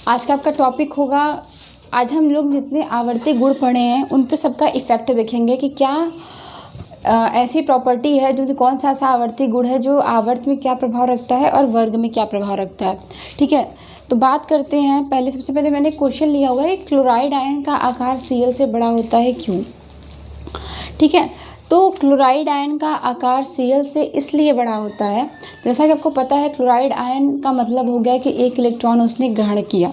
आज का आपका टॉपिक होगा, आज हम लोग जितने आवर्ती गुण पढ़े हैं उन पे सबका इफ़ेक्ट देखेंगे कि क्या ऐसी प्रॉपर्टी है जो कौन सा ऐसा आवर्ती गुण है जो आवर्त में क्या प्रभाव रखता है और वर्ग में क्या प्रभाव रखता है। ठीक है, तो बात करते हैं। सबसे पहले मैंने क्वेश्चन लिया हुआ है, क्लोराइड आयन का आकार Cl से बड़ा होता है क्यों। ठीक है, तो क्लोराइड आयन का आकार Cl से इसलिए बड़ा होता है, जैसा कि आपको पता है क्लोराइड आयन का मतलब हो गया कि एक इलेक्ट्रॉन उसने ग्रहण किया।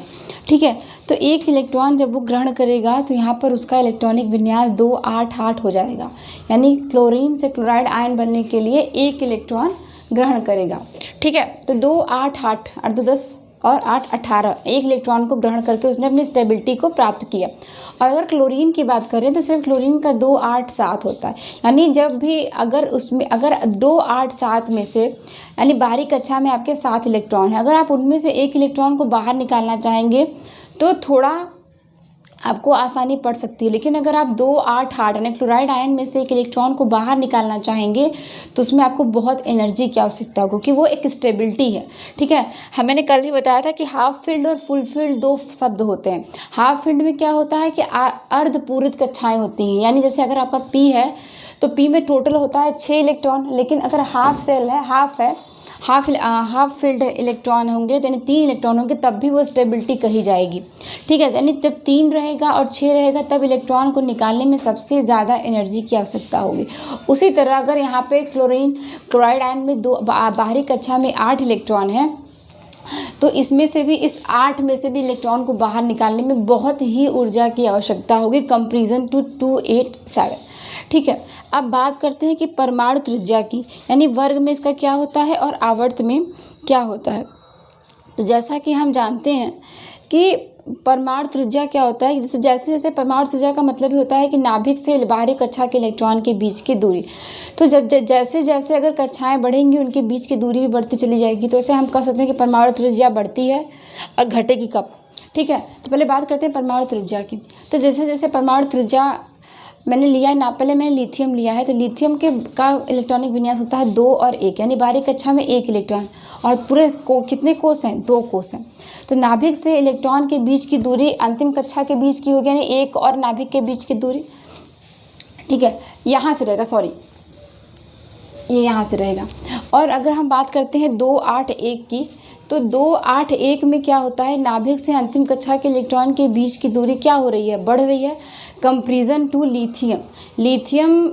ठीक है, तो एक इलेक्ट्रॉन जब वो ग्रहण करेगा तो यहाँ पर उसका इलेक्ट्रॉनिक विन्यास 288 हो जाएगा, यानी क्लोरीन से क्लोराइड आयन बनने के लिए एक इलेक्ट्रॉन ग्रहण करेगा। ठीक है, तो 288 और 2 10 और 8 18 एक इलेक्ट्रॉन को ग्रहण करके उसने अपनी स्टेबिलिटी को प्राप्त किया। और अगर क्लोरीन की बात करें तो सिर्फ क्लोरीन का 287 होता है, यानी जब भी अगर 287 में से, यानी बाहरी कक्षा में आपके 7 इलेक्ट्रॉन हैं, अगर आप उनमें से एक इलेक्ट्रॉन को बाहर निकालना चाहेंगे तो थोड़ा आपको आसानी पड़ सकती है। लेकिन अगर आप 288 यानी क्लोराइड आयन में से एक इलेक्ट्रॉन को बाहर निकालना चाहेंगे तो उसमें आपको बहुत एनर्जी की आवश्यकता होगी, क्योंकि वो एक स्टेबिलिटी है। ठीक है, मैंने कल ही बताया था कि हाफ फील्ड और फुल फील्ड 2 शब्द होते हैं। हाफ फील्ड में क्या होता है कि अर्धपूरित कक्षाएँ होती हैं, यानी जैसे अगर आपका P है तो P में टोटल होता है 6 इलेक्ट्रॉन, लेकिन अगर हाफ सेल है, हाफ फील्ड इलेक्ट्रॉन होंगे यानी 3 इलेक्ट्रॉन होंगे, तब भी वो स्टेबिलिटी कही जाएगी। ठीक है, यानी जब 3 रहेगा और 6 रहेगा तब इलेक्ट्रॉन को निकालने में सबसे ज़्यादा एनर्जी की आवश्यकता होगी। उसी तरह अगर यहाँ पे क्लोराइड आयन में बाहरी कक्षा में 8 इलेक्ट्रॉन है तो इसमें से भी, इस 8 में से भी इलेक्ट्रॉन को बाहर निकालने में बहुत ही ऊर्जा की आवश्यकता होगी, कंपेरिजन टू 287। ठीक है, अब बात करते हैं कि परमाणु त्रिज्या की, यानी वर्ग में इसका क्या होता है और आवर्त में क्या होता है। तो जैसा कि हम जानते हैं कि परमाणु त्रिज्या क्या होता है, जैसे जैसे परमाणु त्रिज्या का मतलब ही होता है कि नाभिक से बाहरी कक्षा के इलेक्ट्रॉन के बीच की दूरी। तो जब जैसे जैसे अगर कक्षाएं बढ़ेंगी उनके बीच की दूरी भी बढ़ती चली जाएगी। तो ऐसे हम कह सकते हैं कि परमाणु त्रिज्या बढ़ती है और घटेगी कब। ठीक है, तो पहले बात करते हैं परमाणु त्रिज्या की। तो जैसे जैसे परमाणु त्रिज्या मैंने लिया है ना, पहले मैंने लिथियम लिया है, तो लिथियम का इलेक्ट्रॉनिक विन्यास होता है 2 और 1, यानी बाहरी कक्षा में 1 इलेक्ट्रॉन और पूरे कितने कोष हैं, 2 कोष हैं। तो नाभिक से इलेक्ट्रॉन के बीच की दूरी अंतिम कक्षा के बीच की होगी, यानी 1 और नाभिक के बीच की दूरी। ठीक है, यहाँ से रहेगा, सॉरी ये यहाँ से रहेगा। और अगर हम बात करते हैं 281 की, तो 281 में क्या होता है, नाभिक से अंतिम कक्षा के इलेक्ट्रॉन के बीच की दूरी क्या हो रही है, बढ़ रही है, कंपेरिजन टू लिथियम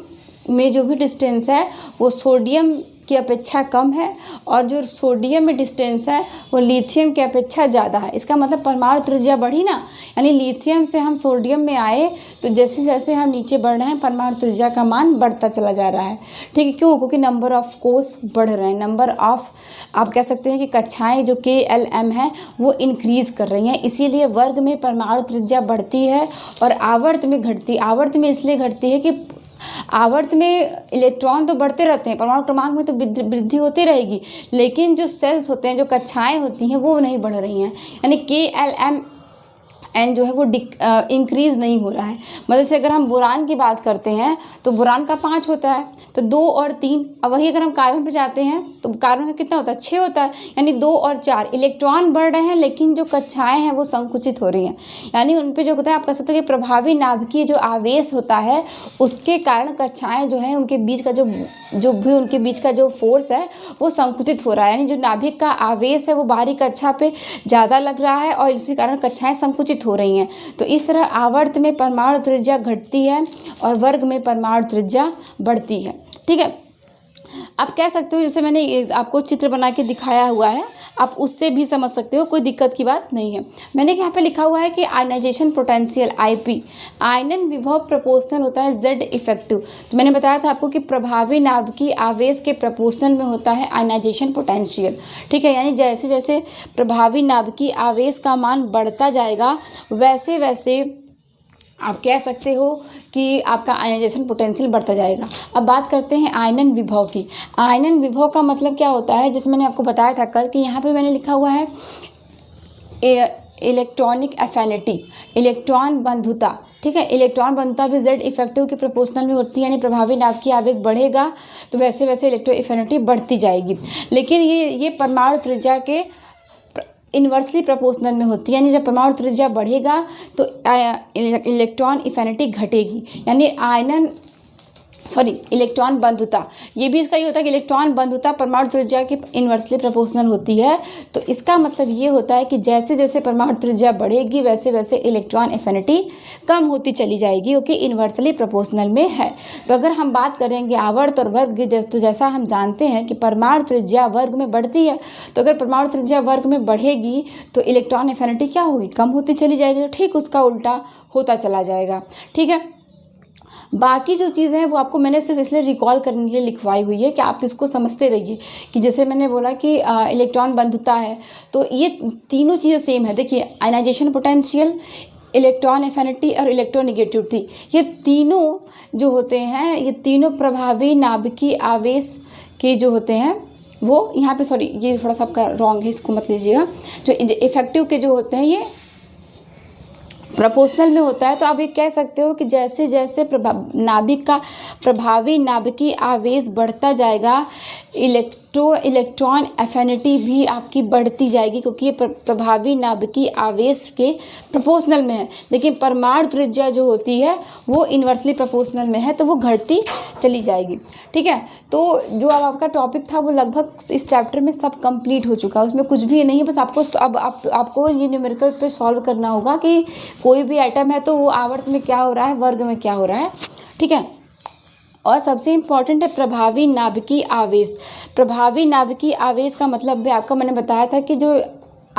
में जो भी डिस्टेंस है वो सोडियम की अपेक्षा कम है, और जो सोडियम में डिस्टेंस है वो लिथियम की अपेक्षा ज़्यादा है। इसका मतलब परमाणु त्रिज्या बढ़ी ना, यानी लिथियम से हम सोडियम में आए तो जैसे जैसे हम नीचे बढ़ रहे हैं परमाणु त्रिज्या का मान बढ़ता चला जा रहा है। ठीक है, क्यों, क्योंकि नंबर ऑफ कोष बढ़ रहे हैं, नंबर ऑफ, आप कह सकते हैं कि कक्षाएँ जो KLM है वो इंक्रीज़ कर रही हैं, इसीलिए वर्ग में परमाणु त्रिज्या बढ़ती है और आवर्त में घटती। आवर्त में इसलिए घटती है कि आवर्त में इलेक्ट्रॉन तो बढ़ते रहते हैं, परमाणु क्रमांक में तो वृद्धि होती रहेगी, लेकिन जो सेल्स होते हैं, जो कक्षाएं होती हैं वो नहीं बढ़ रही हैं, यानी KLM जो है वो इंक्रीज़ नहीं हो रहा है। मतलब से अगर हम बोरान की बात करते हैं तो बोरान का 5 होता है, तो 2 और 3। अब वही अगर हम कार्बन पे जाते हैं तो कार्बन का कितना होता है, 6 होता है, यानी 2 और 4 इलेक्ट्रॉन बढ़ रहे हैं, लेकिन जो कक्षाएं हैं वो संकुचित हो रही हैं, यानी उन पे जो होता है, आप कह सकते हैं कि प्रभावी नाभिकीय जो आवेश होता है उसके कारण कक्षाएं जो हैं उनके बीच का उनके बीच का जो फोर्स है वो संकुचित हो रहा है, यानी जो नाभिक का आवेश है वो बाहरी कक्षा पे ज़्यादा लग रहा है और इसी कारण कक्षाएं संकुचित हो रही हैं। तो इस तरह आवर्त में परमाणु त्रिज्या घटती है और वर्ग में परमाणु त्रिज्या बढ़ती है। ठीक है, आप कह सकते हो, जैसे मैंने आपको चित्र बना के दिखाया हुआ है, आप उससे भी समझ सकते हो, कोई दिक्कत की बात नहीं है। मैंने यहाँ पे लिखा हुआ है कि आयनाइजेशन पोटेंशियल IP, आयनन विभव प्रोपोर्शनल होता है Z इफेक्टिव। तो मैंने बताया था आपको कि प्रभावी नाभिकीय आवेश के प्रोपोर्शनल में होता है आयनाइजेशन पोटेंशियल। ठीक है, यानी जैसे जैसे प्रभावी नाभिकीय आवेश का मान बढ़ता जाएगा वैसे वैसे आप कह सकते हो कि आपका आयनाइजेशन पोटेंशियल बढ़ता जाएगा। अब बात करते हैं आयनन विभव की। आयनन विभव का मतलब क्या होता है, जैसे मैंने आपको बताया था कल कि यहाँ पे मैंने लिखा हुआ है इलेक्ट्रॉनिक एफिनिटी, इलेक्ट्रॉन बंधुता। ठीक है, इलेक्ट्रॉन बंधुता भी Z इफेक्टिव के प्रोपोर्शनल में होती है, यानी प्रभावी नाभिकीय आवेश बढ़ेगा तो वैसे वैसे इलेक्ट्रो एफिनिटी बढ़ती जाएगी। लेकिन ये परमाणु त्रिज्या के इन्वर्सली प्रोपोर्शनल में होती है, यानी जब परमाणु त्रिज्या बढ़ेगा तो इलेक्ट्रॉन एफिनिटी घटेगी, यानी इलेक्ट्रॉन बंधुता, ये भी इसका ये होता है कि इलेक्ट्रॉन बंधुता परमाणु त्रिज्या की इन्वर्सली प्रोपोर्शनल होती है। तो इसका मतलब ये होता है कि जैसे जैसे परमाणु त्रिज्या बढ़ेगी वैसे वैसे इलेक्ट्रॉन एफिनिटी कम होती चली जाएगी, क्योंकि इन्वर्सली प्रोपोर्शनल में है। तो अगर हम बात करेंगे आवर्त और वर्ग, तो जैसा हम जानते हैं कि परमाणु त्रिज्या वर्ग में बढ़ती है, तो अगर परमाणु त्रिज्या वर्ग में बढ़ेगी तो इलेक्ट्रॉन एफिनिटी क्या होगी, कम होती चली जाएगी। तो ठीक उसका उल्टा होता चला जाएगा। ठीक है, बाकी जो चीज़ें हैं वो आपको मैंने सिर्फ इसलिए रिकॉल करने के लिए लिखवाई हुई है कि आप इसको समझते रहिए कि जैसे मैंने बोला कि इलेक्ट्रॉन बंधुता है, तो ये तीनों चीज़ें सेम है। देखिए, आयनाइजेशन पोटेंशियल, इलेक्ट्रॉन एफिनिटी और इलेक्ट्रोनेगेटिविटी, ये तीनों जो होते हैं, ये तीनों प्रभावी नाभिकीय आवेश के जो होते हैं वो यहाँ पे, सॉरी ये थोड़ा सा आपका रॉन्ग है, इसको मत लीजिएगा। जो इफेक्टिव के जो होते हैं ये प्रोपोर्शनल में होता है। तो आप ये कह सकते हो कि जैसे जैसे नाभिक का प्रभावी नाभिकीय आवेश बढ़ता जाएगा, इलेक्ट्रॉन एफिनिटी भी आपकी बढ़ती जाएगी, क्योंकि ये प्रभावी नाभिकीय आवेश के प्रोपोर्शनल में है। लेकिन परमाणु त्रिज्या जो होती है वो इन्वर्सली प्रोपोर्शनल में है, तो वो घटती चली जाएगी। ठीक है, तो जो अब आपका टॉपिक था वो लगभग इस चैप्टर में सब कंप्लीट हो चुका है, उसमें कुछ भी नहीं, बस आपको अब आपको ये न्यूमेरिकल पे सॉल्व करना होगा कि कोई भी आइटम है तो वो आवर्त में क्या हो रहा है, वर्ग में क्या हो रहा है। ठीक है, और सबसे इम्पॉर्टेंट है प्रभावी नाभिकीय आवेश। प्रभावी नाभिकीय आवेश का मतलब है, आपका मैंने बताया था कि जो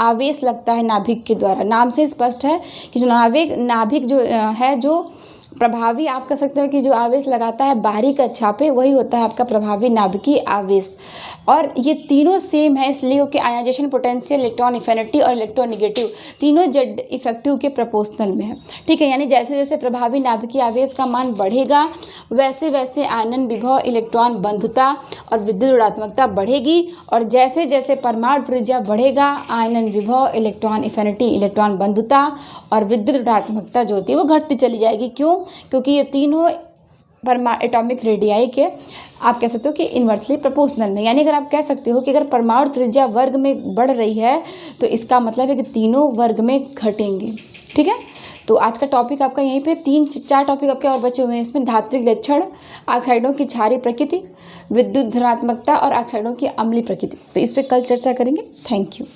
आवेश लगता है नाभिक के द्वारा, नाम से स्पष्ट है कि जो नाभिक जो है, जो प्रभावी आप कह सकते हो कि जो आवेश लगाता है बाहरी कक्षा पे, वही होता है आपका प्रभावी नाभिकीय आवेश। और ये तीनों सेम है इसलिए कि आयनाइजेशन पोटेंशियल, इलेक्ट्रॉन एफिनिटी और इलेक्ट्रोनेगेटिव तीनों जेड इफेक्टिव के प्रोपोर्शनल में है। ठीक है, यानी जैसे जैसे प्रभावी नाभिकीय आवेश का मान बढ़ेगा वैसे वैसे आयनन विभव, इलेक्ट्रॉन बंधुता और विद्युत ऋणात्मकता बढ़ेगी, और जैसे जैसे परमाणु त्रिज्या बढ़ेगा आयनन विभव, इलेक्ट्रॉन एफिनिटी, इलेक्ट्रॉन बंधुता और विद्युत ऋणात्मकता जो होती है वो घटती चली जाएगी। क्यों? क्योंकि ये तीनों एटॉमिक रेडियाई के आप कह सकते हो कि इन्वर्सली प्रोपोर्शनल में, यानी अगर आप कह सकते हो कि अगर परमाणु त्रिज्या वर्ग में बढ़ रही है तो इसका मतलब है कि तीनों वर्ग में घटेंगे। ठीक है, तो आज का टॉपिक आपका यहीं पे 3-4 टॉपिक आपके और बचे हुए हैं। इसमें धात्विक लक्षण, ऑक्साइडों की क्षारीय प्रकृति, विद्युत धनात्मकता और ऑक्साइडों की अम्लीय प्रकृति। तो इस पर कल चर्चा करेंगे। Thank you.